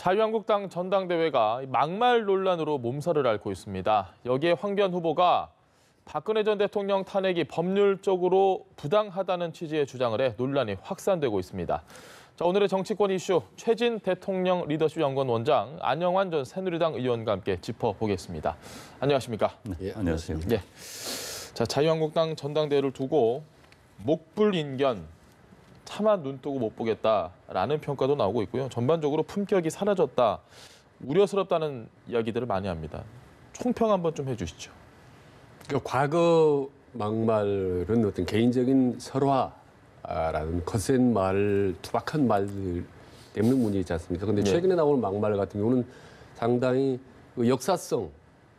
자유한국당 전당대회가 막말 논란으로 몸살을 앓고 있습니다. 여기에 황교안 후보가 박근혜 전 대통령 탄핵이 법률적으로 부당하다는 취지의 주장을 해 논란이 확산되고 있습니다. 자, 오늘의 정치권 이슈 최진 대통령 리더십 연구원 원장, 안영환 전 새누리당 의원과 함께 짚어보겠습니다. 안녕하십니까? 네, 안녕하세요. 네. 자, 자유한국당 전당대회를 두고 목불인견, 차마 눈 뜨고 못 보겠다라는 평가도 나오고 있고요. 전반적으로 품격이 사라졌다, 우려스럽다는 이야기들을 많이 합니다. 총평 한번 좀 해주시죠. 그러니까 과거 막말은 어떤 개인적인 설화라는 거센 말, 투박한 말들 때문에 문제있지 않습니까? 그런데 최근에 나오는 막말 같은 경우는 상당히 그 역사성,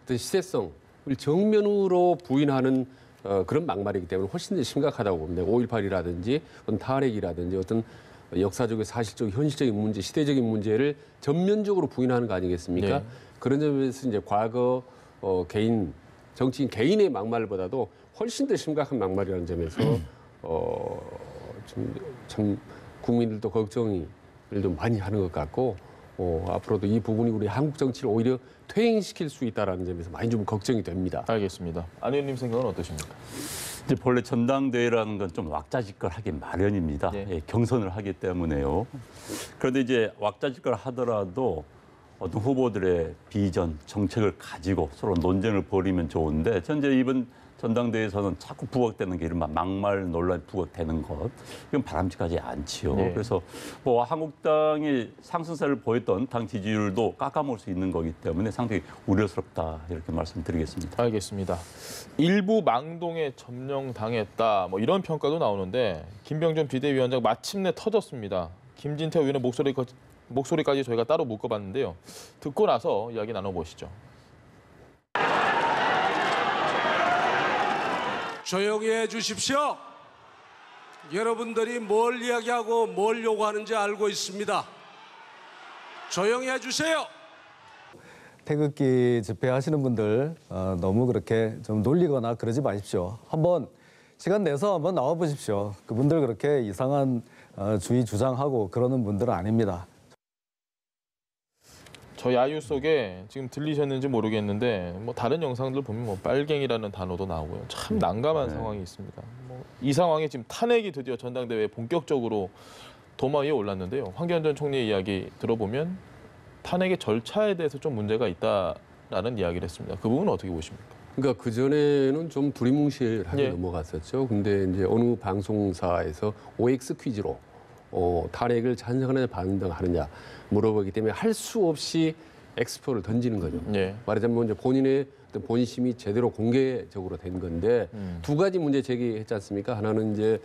어떤 시대성을 정면으로 부인하는 그런 막말이기 때문에 훨씬 더 심각하다고 봅니다. 5.18이라든지 어떤 탄핵이라든지 어떤 역사적인 사실적 현실적인 문제, 시대적인 문제를 전면적으로 부인하는 거 아니겠습니까? 네. 그런 점에서 이제 과거 개인, 정치인 개인의 막말보다도 훨씬 더 심각한 막말이라는 점에서 참 국민들도 걱정을 좀 많이 하는 것 같고 앞으로도 이 부분이 우리 한국 정치를 오히려 퇴행시킬 수 있다는 점에서 많이 좀 걱정이 됩니다. 알겠습니다. 안 의원님 생각은 어떠십니까? 이제 본래 전당대회라는 건 좀 왁자지껄하기 마련입니다. 네. 예, 경선을 하기 때문에요. 그런데 이제 왁자지껄 하더라도 어떤 후보들의 비전, 정책을 가지고 서로 논쟁을 벌이면 좋은데 현재 이번 전당대회에서는 자꾸 부각되는 게 이른바 막말 논란이 부각되는 것, 이건 바람직하지 않지요. 네. 그래서 뭐 한국당이 상승세를 보였던 당 지지율도 깎아먹을 수 있는 거기 때문에 상당히 우려스럽다, 이렇게 말씀드리겠습니다. 알겠습니다. 일부 망동에 점령당했다, 뭐 이런 평가도 나오는데 김병준 비대위원장 마침내 터졌습니다. 김진태 의원의 목소리까지 저희가 따로 묶어봤는데요. 듣고 나서 이야기 나눠보시죠. 조용히 해 주십시오. 여러분들이 뭘 이야기하고 뭘 요구하는지 알고 있습니다. 조용히 해 주세요. 태극기 집회하시는 분들 너무 그렇게 좀 놀리거나 그러지 마십시오. 한번 시간 내서 한번 나와 보십시오. 그분들 그렇게 이상한 주의 주장하고 그러는 분들은 아닙니다. 저 야유 속에 지금 들리셨는지 모르겠는데 뭐 다른 영상들 보면 뭐 빨갱이라는 단어도 나오고요. 참 난감한 상황이 있습니다. 이 상황에 지금 탄핵이 드디어 전당대회에 본격적으로 도마 위에 올랐는데요. 황교안 전 총리의 이야기 들어보면 탄핵의 절차에 대해서 좀 문제가 있다라는 이야기를 했습니다. 그 부분은 어떻게 보십니까? 그러니까 그전에는 좀 두리뭉실하게 넘어갔었죠. 근데 이제 어느 방송사에서 OX 퀴즈로 탄핵을 찬성하느냐 반대하느냐 물어보기 때문에 할 수 없이 엑스포를 던지는 거죠. 말하자면 이제 본인의 어떤 본심이 제대로 공개적으로 된 건데 두 가지 문제 제기했지 않습니까? 하나는 이제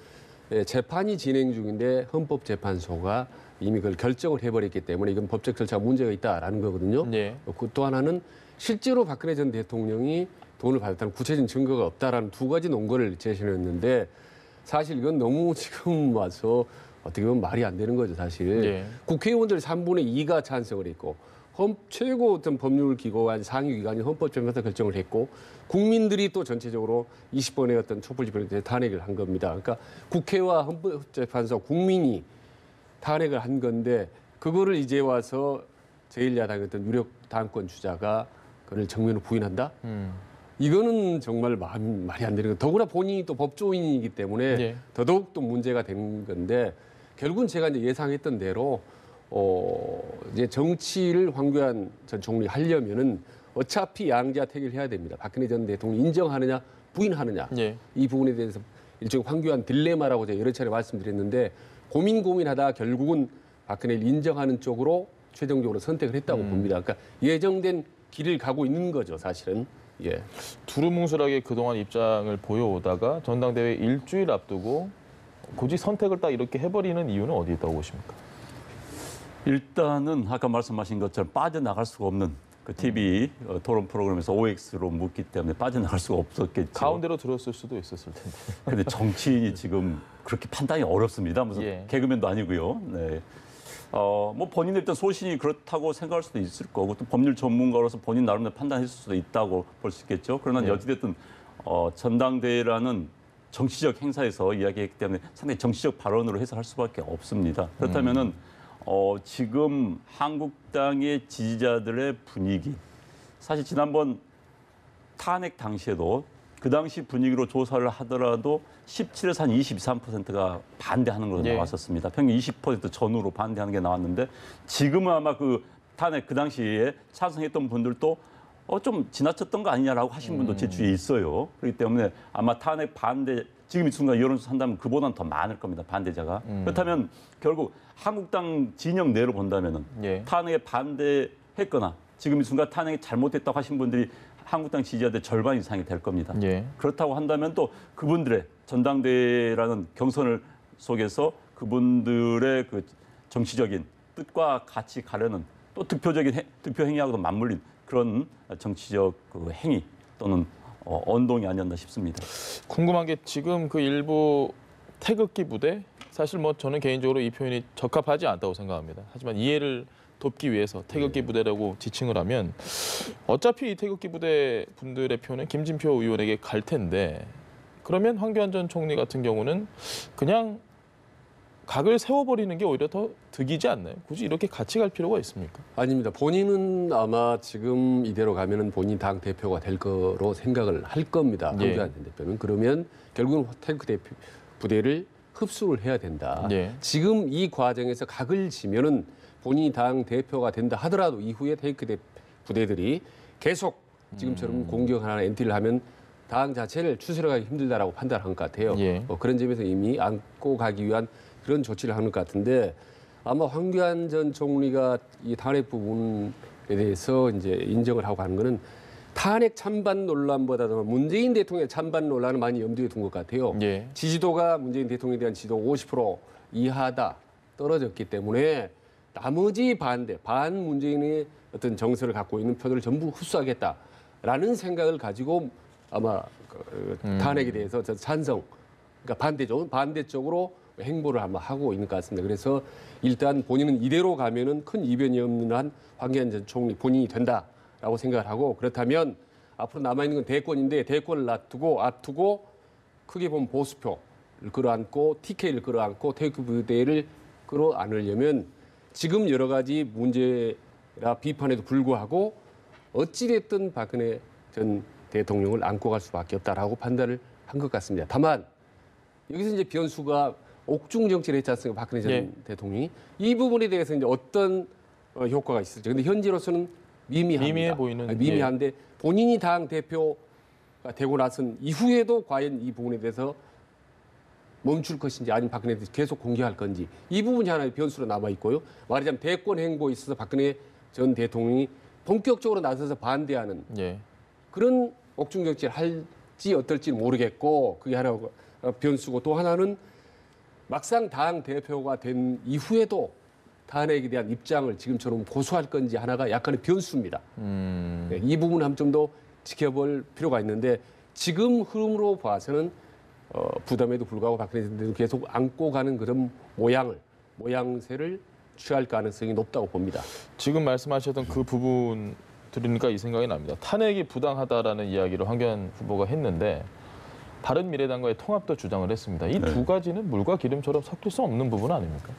재판이 진행 중인데 헌법재판소가 이미 그걸 결정을 해버렸기 때문에 이건 법적 절차가 문제가 있다라는 거거든요. 또 하나는 실제로 박근혜 전 대통령이 돈을 받았다는 구체적인 증거가 없다라는 두 가지 논거를 제시했는데 사실 이건 너무 지금 와서 어떻게 보면 말이 안 되는 거죠, 사실. 국회의원들 3분의 2가 찬성을 했고 최고 어떤 법률기구와 상위기관이 헌법재판소 결정을 했고 국민들이 또 전체적으로 20번의 어떤 촛불집회를 탄핵을 한 겁니다. 그러니까 국회와 헌법재판소 국민이 탄핵을 한 건데 그거를 이제 와서 제1야당의 어떤 유력 당권 주자가 그걸 정면으로 부인한다? 이거는 정말 말이 안 되는 거. 더구나 본인이 또 법조인이기 때문에 더더욱 또 문제가 된 건데 결국은 제가 이제 예상했던 대로 이제 정치를 황교안 전 총리 하려면은 어차피 양자 택일 해야 됩니다. 박근혜 전 대통령 인정하느냐 부인하느냐 이 부분에 대해서 일종의 황교안 딜레마라고 제가 여러 차례 말씀드렸는데 고민하다 결국은 박근혜를 인정하는 쪽으로 최종적으로 선택을 했다고 봅니다. 그러니까 예정된 길을 가고 있는 거죠, 사실은. 두루뭉술하게 그동안 입장을 보여오다가 전당대회 일주일 앞두고 굳이 선택을 딱 이렇게 해버리는 이유는 어디에 있다고 보십니까? 일단은 아까 말씀하신 것처럼 빠져나갈 수가 없는 그 TV 토론 프로그램에서 OX로 묻기 때문에 빠져나갈 수가 없었겠죠. 가운데로 들었을 수도 있었을 텐데. 근데 정치인이 지금 그렇게 판단이 어렵습니다. 무슨 개그맨도 아니고요. 네. 뭐 본인의 일단 소신이 그렇다고 생각할 수도 있을 거고 또 법률 전문가로서 본인 나름대로 판단했을 수도 있다고 볼 수 있겠죠. 그러나 어찌됐든 전당대회라는 정치적 행사에서 이야기했기 때문에 상당히 정치적 발언으로 해석할 수밖에 없습니다. 그렇다면은 지금 한국당의 지지자들의 분위기, 사실 지난번 탄핵 당시에도 그 당시 분위기로 조사를 하더라도 17에서 한 23%가 반대하는 걸로 예. 나왔었습니다. 평균 20% 전후로 반대하는 게 나왔는데 지금은 아마 그 탄핵 그 당시에 찬성했던 분들도 좀 지나쳤던 거 아니냐라고 하신 분도 제 주위에 있어요. 그렇기 때문에 아마 탄핵 반대 지금 이 순간 여론조사 한다면 그보다는 더 많을 겁니다. 반대자가. 그렇다면 결국 한국당 진영 내로 본다면은 예. 탄핵에 반대했거나 지금 이 순간 탄핵이 잘못됐다고 하신 분들이 한국당 지지자들 절반 이상이 될 겁니다. 예. 그렇다고 한다면 또 그분들의 전당대회라는 경선을 속에서 그분들의 그 정치적인 뜻과 같이 가려는 또 득표적인 득표 행위하고도 맞물린 그런 정치적 그 행위 또는 언동이 아니었나 싶습니다. 궁금한 게 지금 그 일부 태극기 부대 사실 뭐 저는 개인적으로 이 표현이 적합하지 않다고 생각합니다. 하지만 이해를 돕기 위해서 태극기 부대라고 지칭을 하면 어차피 이 태극기 부대 분들의 표는 김진표 의원에게 갈 텐데 그러면 황교안 전 총리 같은 경우는 그냥 각을 세워버리는 게 오히려 더 득이지 않나요? 굳이 이렇게 같이 갈 필요가 있습니까? 아닙니다. 본인은 아마 지금 이대로 가면은 본인 당 대표가 될 거로 생각을 할 겁니다. 예. 황교안 전 대표는. 그러면 결국은 태극 대표 부대를 흡수를 해야 된다. 예. 지금 이 과정에서 각을 지면은 본인이 당 대표가 된다 하더라도 이후에 태극 부대들이 계속 지금처럼 공격하나 엔티를 하면 당 자체를 추스려가기 힘들다라고 판단한 것 같아요. 예. 그런 점에서 이미 안고 가기 위한 그런 조치를 하는 것 같은데 아마 황교안 전 총리가 이 탄핵 부분에 대해서 이제 인정을 하고 가는 거는 탄핵 찬반 논란보다도 문재인 대통령의 찬반 논란을 많이 염두에 둔 것 같아요. 예. 지지도가 문재인 대통령에 대한 지지도가 50% 이하다 떨어졌기 때문에 나머지 반 문재인의 어떤 정서를 갖고 있는 표들을 전부 흡수하겠다라는 생각을 가지고 아마 탄핵에 대해서 찬성, 그러니까 반대쪽으로 행보를 아마 하고 있는 것 같습니다. 그래서 일단 본인은 이대로 가면은 큰 이변이 없는 한 황교안 전 총리 본인이 된다라고 생각을 하고 그렇다면 앞으로 남아있는 건 대권인데 대권을 앞두고 크게 보면 보수표를 끌어안고 TK를 끌어안고 태극기 부대를 끌어안으려면 지금 여러 가지 문제라 비판에도 불구하고 어찌됐든 박근혜 전 대통령을 안고 갈 수밖에 없다라고 판단을 한 것 같습니다. 다만 여기서 이제 변수가 옥중 정치를 했지 않습니까? 박근혜 전 예. 대통령이 이 부분에 대해서 이제 어떤 효과가 있을지. 근데 현재로서는 미미합니다. 미미해 보이는, 미미한데 본인이 당 대표가 되고 나선 이후에도 과연 이 부분에 대해서 멈출 것인지 아니면 박근혜 대통령이 계속 공격할 건지 이 부분이 하나의 변수로 남아 있고요. 말하자면 대권 행보에 있어서 박근혜 전 대통령이 본격적으로 나서서 반대하는 예. 그런 옥중 정치를 할지 어떨지 모르겠고 그게 하나 변수고 또 하나는 막상 당 대표가 된 이후에도 탄핵에 대한 입장을 지금처럼 고수할 건지 하나가 약간의 변수입니다. 네, 이 부분 한 좀 더 지켜볼 필요가 있는데 지금 흐름으로 봐서는 부담에도 불구하고 박근혜 대통령이 계속 안고 가는 그런 모양새를 취할 가능성이 높다고 봅니다. 지금 말씀하셨던 그 부분 들으니까 이 생각이 납니다. 탄핵이 부당하다라는 이야기를 황교안 후보가 했는데 바른미래당과의 통합도 주장을 했습니다. 이 두 가지는 물과 기름처럼 섞일 수 없는 부분 아닙니까?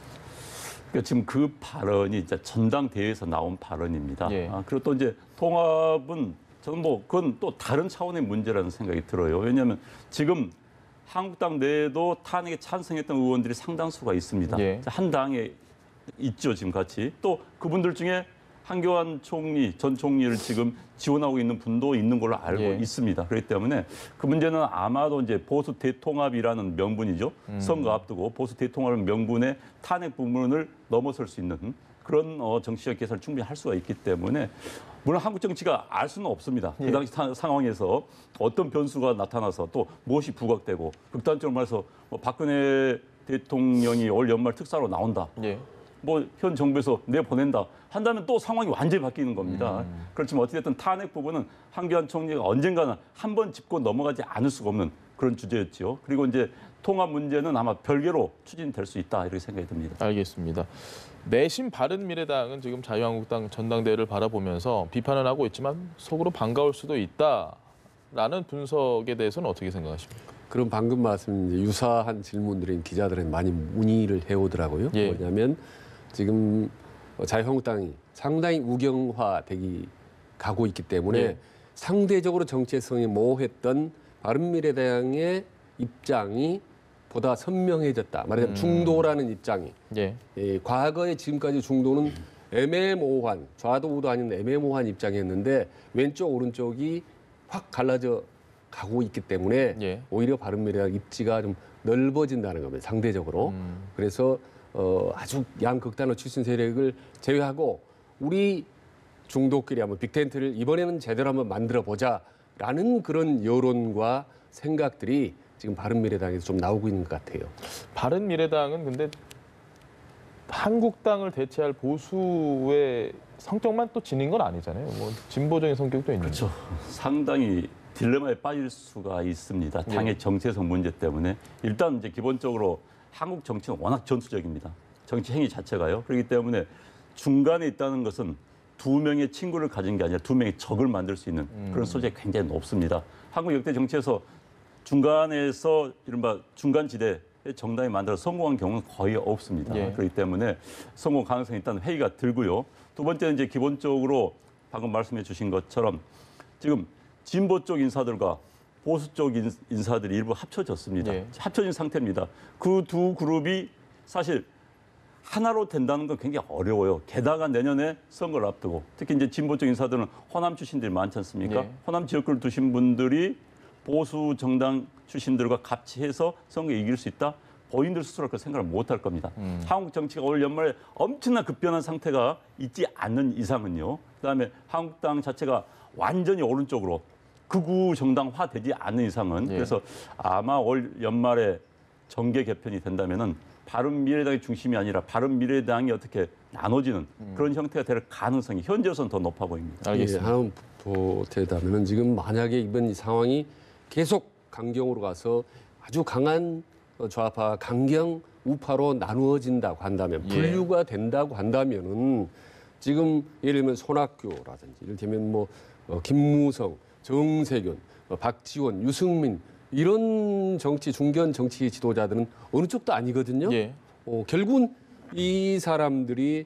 그러니까 지금 그 발언이 이제 전당대회에서 나온 발언입니다. 예. 그리고 또 이제 통합은 저는 뭐 그건 또 다른 차원의 문제라는 생각이 들어요. 왜냐하면 지금 한국당 내에도 탄핵에 찬성했던 의원들이 상당수가 있습니다. 예. 한 당에 있죠, 지금 같이. 또 그분들 중에 황교안 전 총리를 지금 지원하고 있는 분도 있는 걸로 알고 예. 있습니다. 그렇기 때문에 그 문제는 아마도 이제 보수 대통합이라는 명분이죠. 선거 앞두고 보수 대통합 명분의 탄핵 부분을 넘어설 수 있는 그런 정치적 개선을 충분히 할 수가 있기 때문에 물론 한국 정치가 알 수는 없습니다. 그 당시 상황에서 어떤 변수가 나타나서 또 무엇이 부각되고 극단적으로 말해서 박근혜 대통령이 올 연말 특사로 나온다. 예. 뭐 현 정부에서 내보낸다 한다면 또 상황이 완전히 바뀌는 겁니다. 그렇지만 어찌됐든 탄핵 부분은 황교안 총리가 언젠가는 한 번 짚고 넘어가지 않을 수가 없는 그런 주제였죠. 그리고 이제 통합 문제는 아마 별개로 추진될 수 있다 이렇게 생각이 듭니다. 알겠습니다. 내심 바른미래당은 지금 자유한국당 전당대회를 바라보면서 비판을 하고 있지만 속으로 반가울 수도 있다라는 분석에 대해서는 어떻게 생각하십니까? 그럼 방금 말씀 유사한 질문들인 기자들은 많이 문의를 해오더라고요. 예. 뭐냐면 지금 자유한국당이 상당히 우경화되기 가고 있기 때문에 예. 상대적으로 정체성이 모호했던 바른미래당의 입장이 보다 선명해졌다. 말하자면 중도라는 입장이. 예. 과거에 지금까지 중도는 애매모호한, 좌도 우도 아닌 애매모호한 입장이었는데 왼쪽 오른쪽이 확 갈라져 가고 있기 때문에 예. 오히려 바른미래당 입지가 좀 넓어진다는 겁니다. 상대적으로. 그래서 아주 양극단의 출신 세력을 제외하고 우리 중도끼리 한번 빅텐트를 이번에는 제대로 한번 만들어 보자라는 그런 여론과 생각들이 지금 바른미래당에서 좀 나오고 있는 것 같아요. 바른미래당은 근데 한국당을 대체할 보수의 성격만 또 지닌 건 아니잖아요. 뭐 진보적인 성격도 있는. 그렇죠. 상당히 딜레마에 빠질 수가 있습니다. 당의 정체성 문제 때문에. 일단 이제 기본적으로 한국 정치는 워낙 전투적입니다. 정치 행위 자체가요. 그렇기 때문에 중간에 있다는 것은 두 명의 친구를 가진 게 아니라 두 명의 적을 만들 수 있는 그런 소재가 굉장히 높습니다. 한국 역대 정치에서 중간에서 이른바 중간지대의 정당이 만들어 성공한 경우는 거의 없습니다. 예. 그렇기 때문에 성공 가능성이 일단 회의가 들고요. 두 번째는 이제 기본적으로 방금 말씀해 주신 것처럼 지금 진보 쪽 인사들과 보수 쪽 인사들이 일부 합쳐졌습니다. 예. 합쳐진 상태입니다. 그 두 그룹이 사실 하나로 된다는 건 굉장히 어려워요. 게다가 내년에 선거를 앞두고 특히 이제 진보 쪽 인사들은 호남 출신들이 많지 않습니까? 예. 호남 지역구를 두신 분들이 보수 정당 출신들과 같이 해서 선거에 이길 수 있다? 본인들 스스로 그 생각을 못 할 겁니다. 한국 정치가 올 연말에 엄청난 급변한 상태가 있지 않는 이상은요. 그다음에 한국당 자체가 완전히 오른쪽으로 극우 정당화 되지 않는 이상은 예. 그래서 아마 올 연말에 정계 개편이 된다면은 바른미래당의 중심이 아니라 바른미래당이 어떻게 나눠지는 그런 형태가 될 가능성이 현재로서는 더 높아 보입니다. 알겠습니다. 하나 보태다면은 지금 만약에 이번 이 상황이 계속 강경으로 가서 아주 강한 좌파, 강경 우파로 나누어진다고 한다면 예. 분류가 된다고 한다면은 지금 예를 들면 손학규라든지 이를테면 뭐 김무성, 정세균, 박지원, 유승민 이런 정치 중견 정치 지도자들은 어느 쪽도 아니거든요. 예. 결국은 이 사람들이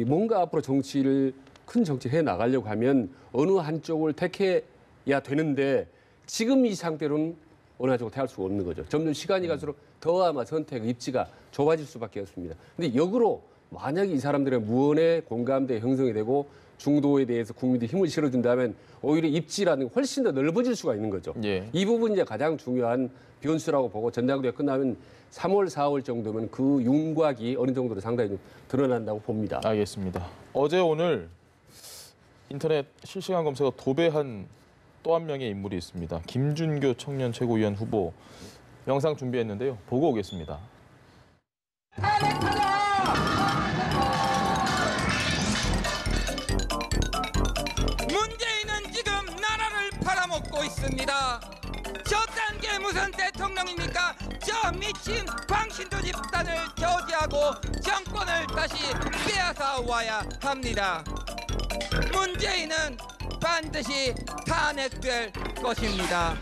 뭔가 앞으로 정치를 큰 정치를 해 나가려고 하면 어느 한쪽을 택해야 되는데 지금 이 상태로는 어느 한쪽을 택할 수가 없는 거죠. 점점 시간이 갈수록 더 아마 선택 입지가 좁아질 수밖에 없습니다. 근데 역으로 만약에 이 사람들의 무언의 공감대 형성이 되고 중도에 대해서 국민들이 힘을 실어준다면 오히려 입지라는 게 훨씬 더 넓어질 수가 있는 거죠. 예. 이 부분이 이제 가장 중요한 변수라고 보고 전당대회가 끝나면 3월, 4월 정도면 그 윤곽이 어느 정도로 상당히 좀 드러난다고 봅니다. 알겠습니다. 어제 오늘 인터넷 실시간 검색어 도배한 또 한 명의 인물이 있습니다. 김준교 청년 최고위원 후보 영상 준비했는데요. 보고 오겠습니다. 문재인은 지금 나라를 팔아먹고 있습니다. 저딴 게 무슨 대통령입니까? 저 미친 광신도 집단을 저지하고 정권을 다시 빼앗아 와야 합니다. 문재인은 반드시 탄핵될 것입니다.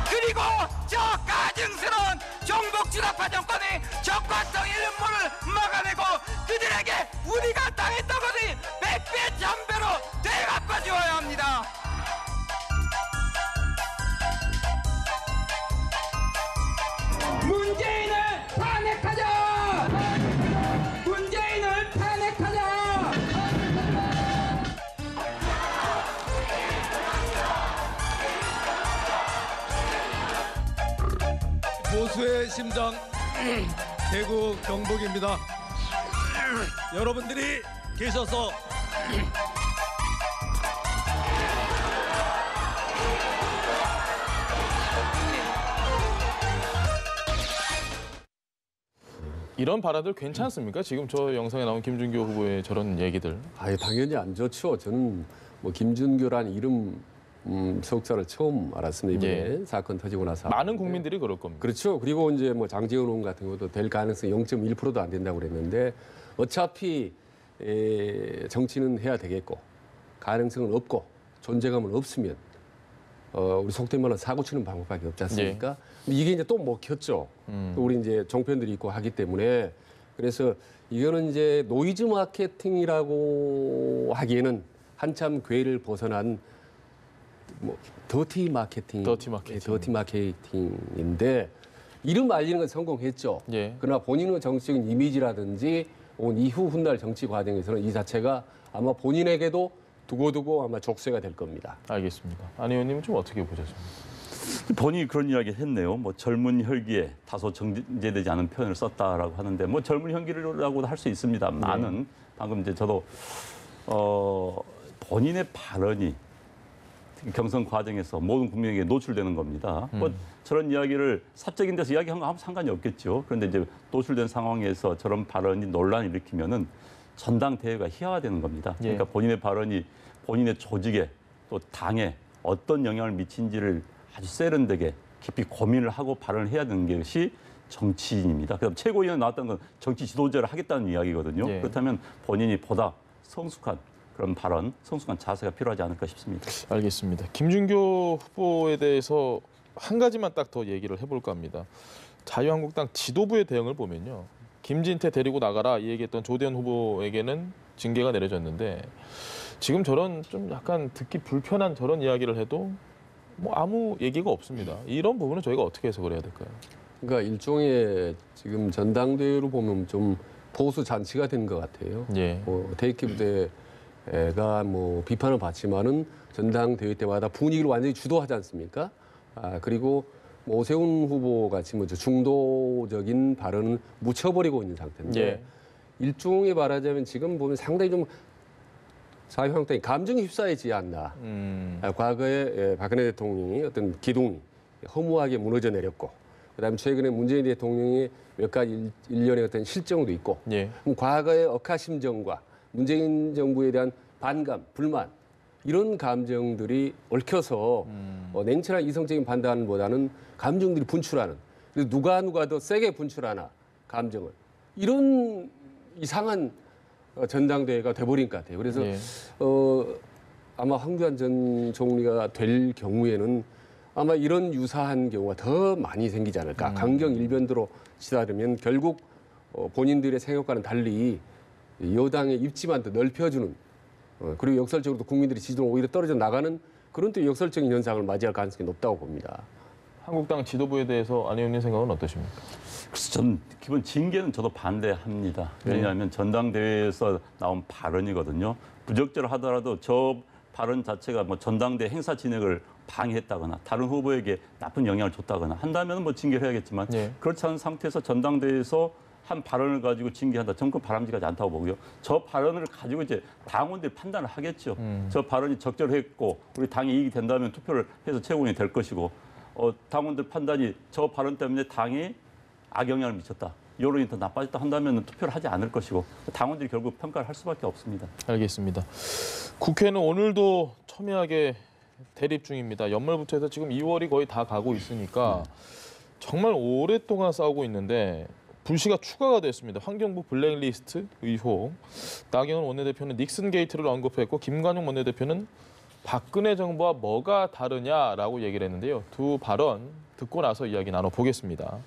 그리고 저 가증스러운 종북주라파 정권의 적과성의 음모를 막아내고 그들에게 우리가 당했던 것이 100배 천배로 되갚아 주어야 합니다. 문재인을 탄핵하자! 문재인을 탄핵하자! 보수의 심장 대구 경북입니다. 여러분들이 계셔서 이런 발언들 괜찮습니까? 지금 저 영상에 나온 김준교 후보의 저런 얘기들. 아예 당연히 안 좋죠. 저는 뭐 김준교라는 이름 석자를 처음 알았습니다. 이번에 예. 사건 터지고 나서. 많은 국민들이 그럴 겁니다. 그렇죠. 그리고 이제 뭐 장제원 의원 같은 것도 될 가능성이 0.1%도 안 된다고 그랬는데 어차피 정치는 해야 되겠고 가능성은 없고 존재감은 없으면 우리 속된 말로 사고 치는 방법밖에 없지 않습니까? 근데 이게 이제 또 먹혔죠. 또 우리 이제 종편들이 있고 하기 때문에 그래서 이거는 이제 노이즈 마케팅이라고 하기에는 한참 궤를 벗어난 뭐 더티 마케팅인데 이름 알리는 건 성공했죠. 예. 그러나 본인의 정치적인 이미지라든지 혹은 이후 훗날 정치 과정에서는 이 자체가 아마 본인에게도 두고두고 아마 족쇄가 될 겁니다. 알겠습니다. 안 의원님은 좀 어떻게 보셨습니까? 본인이 그런 이야기 했네요. 뭐 젊은 혈기에 다소 정제되지 않은 표현을 썼다라고 하는데 뭐 젊은 혈기라고도 할 수 있습니다. 많은 방금 이제 저도 본인의 발언이 경선 과정에서 모든 국민에게 노출되는 겁니다. 뭐 저런 이야기를 사적인 데서 이야기한 거 아무 상관이 없겠죠. 그런데 이제 노출된 상황에서 저런 발언이 논란을 일으키면은 전당대회가 희화화되는 겁니다. 그러니까 본인의 발언이 본인의 조직에 또 당에 어떤 영향을 미친지를 아주 세련되게 깊이 고민을 하고 발언을 해야 되는 것이 정치인입니다. 그다음 최고위원에 나왔던 건 정치 지도자를 하겠다는 이야기거든요. 그렇다면 본인이 보다 성숙한 그런 발언, 성숙한 자세가 필요하지 않을까 싶습니다. 알겠습니다. 김준교 후보에 대해서 한 가지만 딱 더 얘기를 해볼까 합니다. 자유한국당 지도부의 대응을 보면요. 김진태 데리고 나가라 이 얘기했던 조대현 후보에게는 징계가 내려졌는데 지금 저런 좀 약간 듣기 불편한 저런 이야기를 해도 뭐 아무 얘기가 없습니다. 이런 부분은 저희가 어떻게 해석을 해야 될까요? 그러니까 일종의 지금 전당대회로 보면 좀 보수 잔치가 된 것 같아요. 대입기 부대가 뭐 비판을 받지만은 전당대회 때마다 분위기를 완전히 주도하지 않습니까? 그리고 뭐 오세훈 후보 같이 뭐 중도적인 발언은 묻혀버리고 있는 상태인데 일종의 말하자면 지금 보면 상당히 좀 자유한국당이 감정에 휩싸이지 않나. 과거에 박근혜 대통령이 어떤 기둥이 허무하게 무너져 내렸고 그다음에 최근에 문재인 대통령이 몇 가지 일련의 어떤 실정도 있고 그럼 과거의 억하심정과 문재인 정부에 대한 반감, 불만 이런 감정들이 얽혀서 냉철한 이성적인 판단보다는 감정들이 분출하는 그래서 누가 더 세게 분출하나 감정을 이런 이상한 전당대회가 돼버린 것 같아요. 그래서 아마 황교안 전 총리가 될 경우에는 아마 이런 유사한 경우가 더 많이 생기지 않을까. 강경 일변도로 치달으면 결국 본인들의 생각과는 달리 여당의 입지만 더 넓혀주는 그리고 역설적으로도 국민들의 지지도가 오히려 떨어져 나가는 그런 또 역설적인 현상을 맞이할 가능성이 높다고 봅니다. 한국당 지도부에 대해서 안 의원님 생각은 어떠십니까? 그래서 전 기본 징계는 저도 반대합니다. 왜냐하면 전당대회에서 나온 발언이거든요. 부적절하더라도 저 발언 자체가 뭐 전당대 행사 진행을 방해했다거나 다른 후보에게 나쁜 영향을 줬다거나 한다면 뭐 징계를 해야겠지만 그렇지 않은 상태에서 전당대회에서 한 발언을 가지고 징계한다. 저는 그 바람직하지 않다고 보고요. 저 발언을 가지고 이제 당원들이 판단을 하겠죠. 저 발언이 적절했고 우리 당이 이익이 된다면 투표를 해서 최고위원이 될 것이고 당원들 판단이 저 발언 때문에 당이 악영향을 미쳤다. 여론이 더 나빠졌다 한다면 투표를 하지 않을 것이고 당원들이 결국 평가를 할 수밖에 없습니다. 알겠습니다. 국회는 오늘도 첨예하게 대립 중입니다. 연말부터 해서 지금 2월이 거의 다 가고 있으니까 정말 오랫동안 싸우고 있는데 불씨가 추가가 됐습니다. 환경부 블랙리스트 의혹. 나경원 원내대표는 닉슨 게이트를 언급했고 김관용 원내대표는 박근혜 정부와 뭐가 다르냐라고 얘기를 했는데요. 두 발언 듣고 나서 이야기 나눠보겠습니다.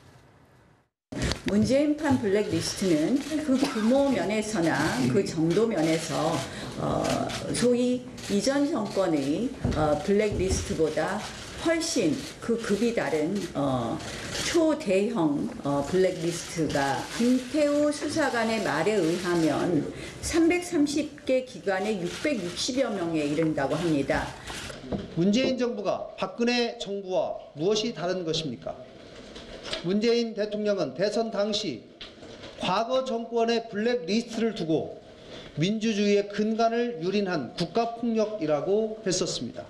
문재인판 블랙리스트는 그 규모 면에서나 그 정도 면에서 소위 이전 정권의 블랙리스트보다 훨씬 그 급이 다른 초대형 블랙리스트가 김태우 수사관의 말에 의하면 330개 기관에 660여 명에 이른다고 합니다. 문재인 정부가 박근혜 정부와 무엇이 다른 것입니까? 문재인 대통령은 대선 당시 과거 정권의 블랙리스트를 두고 민주주의의 근간을 유린한 국가폭력이라고 했었습니다.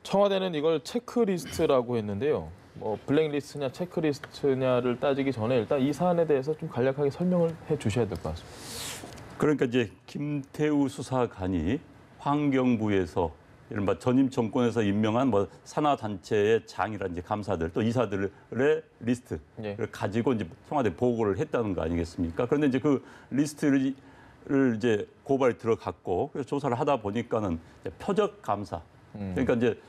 청와대는 이걸 체크리스트라고 했는데요. 뭐 블랙리스트냐 체크리스트냐를 따지기 전에 일단 이 사안에 대해서 좀 간략하게 설명을 해주셔야 될 것 같습니다. 그러니까 이제 김태우 수사관이 환경부에서 이른바 전임 정권에서 임명한 뭐 산하단체의 장이라든지 감사들 또 이사들의 리스트를 가지고 이제 청와대 보고를 했다는 거 아니겠습니까? 그런데 이제 그 리스트를 이제 고발이 들어갔고 그래서 조사를 하다 보니까는 이제 표적 감사 그러니까 이제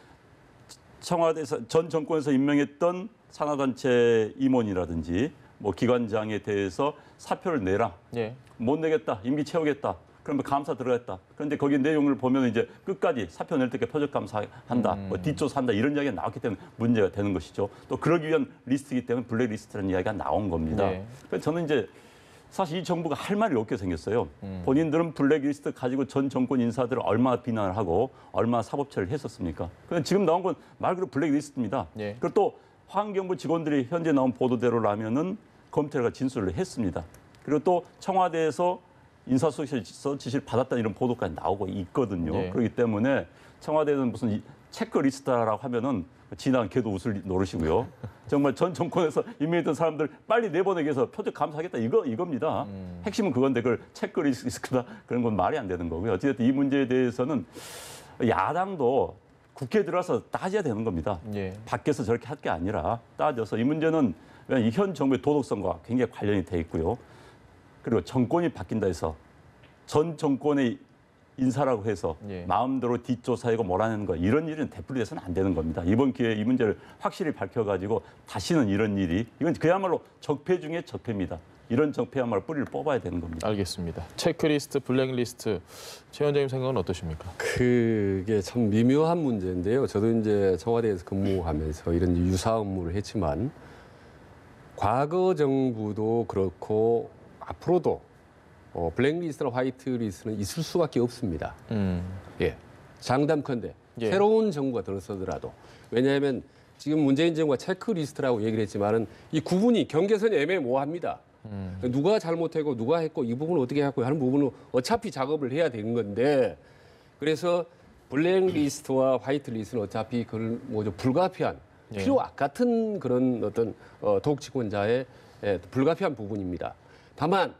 청와대에서 전 정권에서 임명했던 산하단체 임원이라든지 뭐 기관장에 대해서 사표를 내라. 예. 못 내겠다. 임기 채우겠다. 그러면 감사 들어갔다. 그런데 거기 내용을 보면 이제 끝까지 사표 낼 때까지 표적 감사한다. 뭐 뒷조사한다. 이런 이야기가 나왔기 때문에 문제가 되는 것이죠. 또 그러기 위한 리스트이기 때문에 블랙리스트라는 이야기가 나온 겁니다. 네. 그래서 저는 이제 사실 이 정부가 할 말이 없게 생겼어요. 본인들은 블랙리스트 가지고 전 정권 인사들을 얼마나 비난을 하고 얼마나 사법처리를 했었습니까? 그런데 지금 나온 건 말 그대로 블랙리스트입니다. 예. 그리고 또 환경부 직원들이 현재 나온 보도대로라면은 검찰과 진술을 했습니다. 그리고 또 청와대에서 인사수석에서 지시를 받았다는 이런 보도까지 나오고 있거든요. 네. 그렇기 때문에 청와대는 무슨 체크리스트라고 하면은 지난 개도 웃을 노릇이고요. 정말 전 정권에서 임명했던 사람들 빨리 내보내기 위해서 표적 감사하겠다 이겁니다. 핵심은 그건데 그걸 체크리스트다 그런 건 말이 안 되는 거고요. 어쨌든 이 문제에 대해서는 야당도 국회에 들어와서 따져야 되는 겁니다. 예. 밖에서 저렇게 할 게 아니라 따져서 이 문제는 이 현 정부의 도덕성과 굉장히 관련이 돼 있고요. 그리고 정권이 바뀐다 해서 전 정권의 인사라고 해서 예. 마음대로 뒷조사하고 몰아내는 거 이런 일은 되풀이돼서는 안 되는 겁니다. 이번 기회에 이 문제를 확실히 밝혀가지고 다시는 이런 일이 이건 그야말로 적폐 중에 적폐입니다. 이런 적폐야말로 뿌리를 뽑아야 되는 겁니다. 알겠습니다. 체크리스트, 블랙리스트. 최 원장님 생각은 어떠십니까? 그게 참 미묘한 문제인데요. 저도 이제 청와대에서 근무하면서 이런 유사 업무를 했지만 과거 정부도 그렇고 앞으로도 블랙리스트나 화이트리스트는 있을 수밖에 없습니다. 예, 장담컨대 예. 새로운 정부가 들어서더라도 왜냐하면 지금 문재인 정부가 체크리스트라고 얘기를 했지만은 이 구분이 경계선이 애매모호합니다. 누가 잘못했고 누가 했고 이 부분을 어떻게 했고 하는 부분은 어차피 작업을 해야 되는 건데 그래서 블랙리스트와 화이트리스트는 어차피 그걸 뭐죠 불가피한 예. 필요 같은 그런 어떤 독직권자의 불가피한 부분입니다. 다만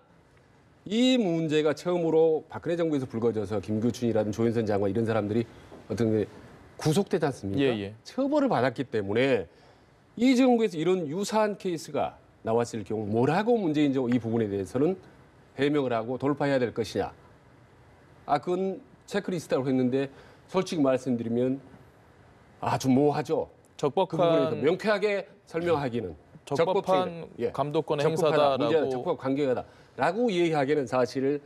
이 문제가 처음으로 박근혜 정부에서 불거져서 김규춘이라든 조윤선 장관 이런 사람들이 어떤 구속되지 않습니까? 예. 처벌을 받았기 때문에 이 정부에서 이런 유사한 케이스가 나왔을 경우 뭐라고 문재인 정부 이 부분에 대해서는 해명을 하고 돌파해야 될 것이냐. 그건 체크리스트라고 했는데 솔직히 말씀드리면 아주 모호하죠. 그 부분에 대해서 적법한 명쾌하게 설명하기는 적법한 감독권의 행사다라고 적법 관계다라고 이해하기는 사실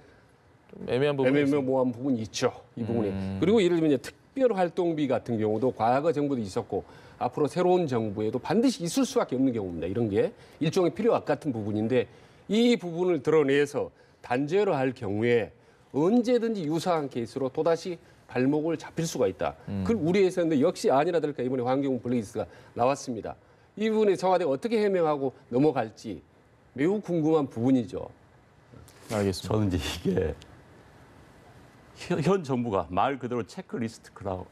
애매한 부분이 있습니다. 애매모호한 부분이 있죠. 이 부분에. 그리고 예를 들면 이제 특별활동비 같은 경우도 과거 정부도 있었고 앞으로 새로운 정부에도 반드시 있을 수밖에 없는 경우입니다. 이런 게 일종의 필요악 같은 부분인데 이 부분을 드러내서 단죄로 할 경우에 언제든지 유사한 케이스로 또다시 발목을 잡힐 수가 있다. 그걸 우려했었는데 역시 아니라 들까 이번에 환경부 블랙리스트가 나왔습니다. 이 부분에 청와대가 어떻게 해명하고 넘어갈지 매우 궁금한 부분이죠. 알겠습니다. 저는 이제 이게 현 정부가 말 그대로 체크리스트라고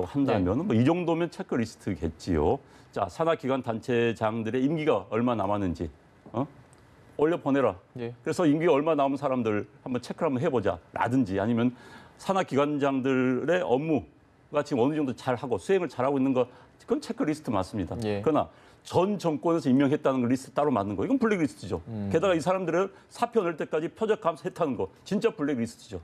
한다면 뭐 이 정도면 체크리스트겠지요. 자, 산하기관 단체장들의 임기가 얼마 남았는지 올려 보내라. 예. 그래서 임기가 얼마 남은 사람들 한번 체크를 한번 해보자라든지 아니면 산하기관장들의 업무가 지금 어느 정도 잘하고 수행을 잘하고 있는 거 그건 체크리스트 맞습니다. 예. 그러나 전 정권에서 임명했다는 거 리스트 따로 맞는 거 이건 블랙리스트죠. 게다가 이 사람들은 사표 낼 때까지 표적 감사했다는 거 진짜 블랙리스트죠.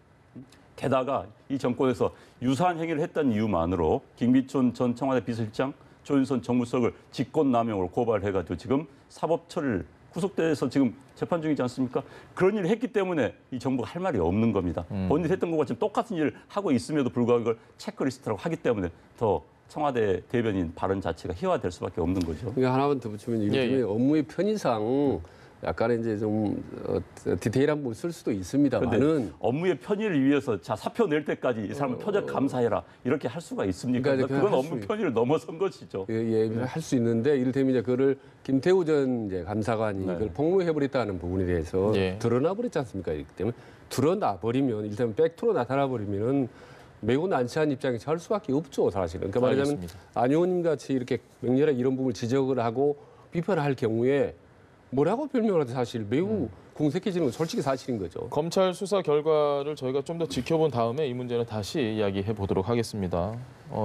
게다가 이 정권에서 유사한 행위를 했다는 이유만으로 김기춘 전 청와대 비서실장, 조윤선 정무수석을 직권남용으로 고발해가지고 지금 사법처리를 구속돼서 지금 재판 중이지 않습니까? 그런 일을 했기 때문에 이 정부가 할 말이 없는 겁니다. 본인이 했던 것과 지금 똑같은 일을 하고 있음에도 불구하고 이걸 체크리스트라고 하기 때문에 더 청와대 대변인 발언 자체가 희화될 수밖에 없는 거죠. 그러니까 하나만 더 붙이면 요즘에 업무의 편의상 약간 이제 좀 디테일한 부분 쓸 수도 있습니다만은 업무의 편의를 위해서 자 사표 낼 때까지 이 사람은 표적 감사해라 이렇게 할 수가 있습니까? 그러니까 그건 업무 편의를 넘어선 것이죠. 할 수 있는데 이를테면 이제 그거를 김태우 전 이제 감사관이 그걸 폭로해버렸다는 부분에 대해서 드러나 버렸지 않습니까? 이렇기 때문에 드러나 버리면 일단 팩트로 나타나 버리면은 매우 난처한 입장에 처할 수밖에 없죠, 사실은. 그러니까 말하자면 안 의원님 같이 이렇게 맹렬하게 이런 부분을 지적을 하고 비판을 할 경우에 뭐라고 별명을 하도 사실 매우 궁색해지는 건 솔직히 사실인 거죠. 검찰 수사 결과를 저희가 좀 더 지켜본 다음에 이 문제는 다시 이야기해 보도록 하겠습니다.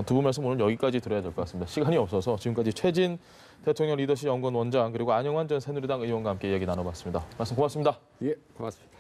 두 분 말씀 오늘 여기까지 들어야 될 것 같습니다. 시간이 없어서 지금까지 최진 대통령 리더십 연구원 원장 그리고 안영환 전 새누리당 의원과 함께 이야기 나눠봤습니다. 말씀 고맙습니다. 예, 고맙습니다.